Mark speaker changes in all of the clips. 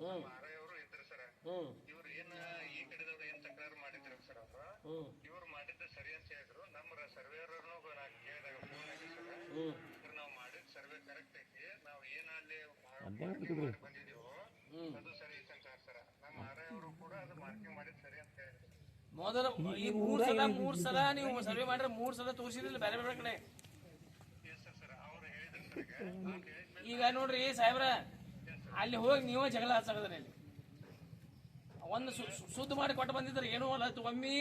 Speaker 1: ಮಾರಾಯವರು ಇದ್ರು ಸರ್. ಇವ್ರು ಏನ್ ಈ ಕಡೆದವ್ರು ಏನ್ ತಕರಾರು ಮಾಡಿದ್ರು ಸರ್ ಅವ್ರು, ಇವ್ರು ಮಾಡಿದ್ದ ಸರಿ ಅಂತ ಹೇಳಿದ್ರು. ನಮ್ಮ ಸರ್ವೇಯರ್ ಕೇಳಿದಾಗ ಫೋನ್ ಆಗಿ ಸರ್, ನಾವು ಮಾಡಿದ ಸರ್ವೆ ಕರೆಕ್ಟ್ ಐತಿ, ನಾವು ಏನ್ ಅಲ್ಲಿ ಬಂದಿದೀವೋ ಅದು ಸರಿ ಐತೆ ಅಂತ ಸರ್. ನಮ್ಮ ಮಾರಾಯವರು ಕೂಡ ಅದು ಮಾರ್ಕಿಂಗ್ ಮಾಡಿದ್ ಸರಿ ಅಂತ ಹೇಳಿದ್ರು.
Speaker 2: ಮೊದಲ ಈ ಮೂರ್ ಸಲ ನೀವು ಸರ್ವೆ ಮಾಡ್ರೆ 3 ಸಲ ತೋರಿಸಿದ್ರಿಲ್ಲ ಬೇರೆ ಬೇರೆ ಕಡೆ. ಈಗ ನೋಡ್ರಿ ಸಾಹೇಬ್ರ, ಅಲ್ಲಿ ಹೋಗಿ ನೀವೇ ಜಗಳ ಹಚ್ಚಕದ್ರಿ. ಅಲ್ಲಿ ಒಂದು ಸುದ್ದಿ ಮಾಡಿ ಕೊಟ್ಟು ಬಂದಿದ್ರೆ ಏನೋ ಅಲ್ಲ, ಒಮ್ಮೆ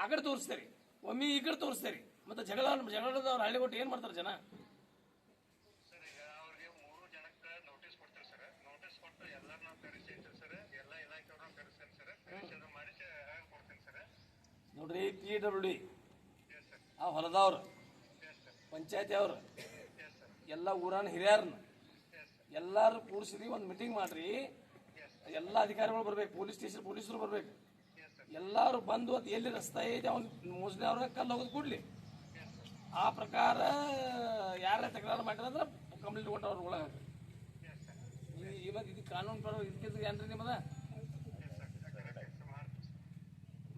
Speaker 2: ಆ ಕಡೆ ತೋರಿಸ್ತೀರಿ, ಒಮ್ಮೆ ಈ ಕಡೆ ತೋರಿಸ್ತೀರಿ. ಮತ್ತೆ ಜಗಳದವ್ರು ಹಳ್ಳಿ ಕೊಟ್ಟು ಏನ್ ಮಾಡ್ತಾರೆ ಜನ? ನೋಡ್ರಿ, PWD ಆ ಹೊಲದವ್ರು, ಪಂಚಾಯತಿ ಅವ್ರು, ಎಲ್ಲ ಊರನ್ನ ಹಿರಿಯರನ್ನ ಎಲ್ಲಾರು ಕೂಡಿಸಿರಿ, ಒಂದು ಮೀಟಿಂಗ್ ಮಾಡ್ರಿ. ಎಲ್ಲ ಅಧಿಕಾರಿಗಳು ಬರ್ಬೇಕು, ಪೊಲೀಸ್ ಸ್ಟೇಷನ್ ಪೊಲೀಸರು ಬರ್ಬೇಕು. ಎಲ್ಲಾರು ಬಂದು ಅದು ಎಲ್ಲಿ ರಸ್ತೆ ಐತೆ ಅವ್ನು ಮೋಸ್ಟ್ಲಿ ಅವ್ರಿಗೆ ಕಲ್ಲು ಹೋಗೋದು ಕೊಡ್ಲಿ. ಆ ಪ್ರಕಾರ ಯಾರ ತಕರಾರು ಮಾಡಿದ್ರೆ ಕಂಪ್ಲೇಂಟ್ ಕೊಟ್ಟು ಅವ್ರ ಒಳಗೆ ಇದು ಕಾನೂನು ಪರ ಇದಕ್ಕಿಂತ ಏನ್ರಿ ನಿಮ್ಮದ?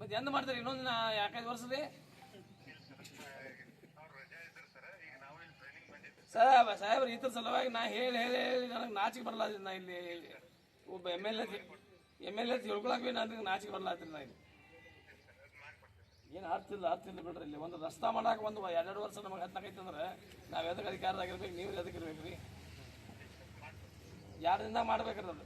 Speaker 2: ಮತ್ತೆ ಎಂದ ಮಾಡ್ತಾರೆ? ಇನ್ನೊಂದು 4-5 ವರ್ಷದಲ್ಲಿ ಸಾಹೇಬ್ರ ಈ ಥರ ಸಲುವಾಗಿ ನಾ ಹೇಳಿ ನನಗೆ ನಾಚಿಕೆ ಬರಲ್ಲ. ನಾ ಇಲ್ಲಿ ಒಬ್ಬ ಎಮ್ ಎಲ್ ಎ ತಿಳ್ಕೊಳಕ್ಕೆ ನನಗೆ ನಾಚಿಕೆ ಬರಲಾತ್ರಿ. ನಾ ಇಲ್ಲಿ ಏನು ಆಗ್ತಿಲ್ಲ ಬಿಡ್ರಿ. ಇಲ್ಲಿ ಒಂದು ರಸ್ತಾ ಮಾಡಕ್ಕೆ ಒಂದು 2 ವರ್ಷ ನಮಗೆ ಹತ್ತಕೈತೆ ಅಂದ್ರೆ ನಾವು ಎದಕ್ಕೆ ಅಧಿಕಾರದಾಗಿರ್ಬೇಕು, ನೀವು ಎದಕ್ಕೆ ಇರ್ಬೇಕು ರೀ? ಯಾರಿಂದ ಮಾಡ್ಬೇಕ್ರಿ ಅದು?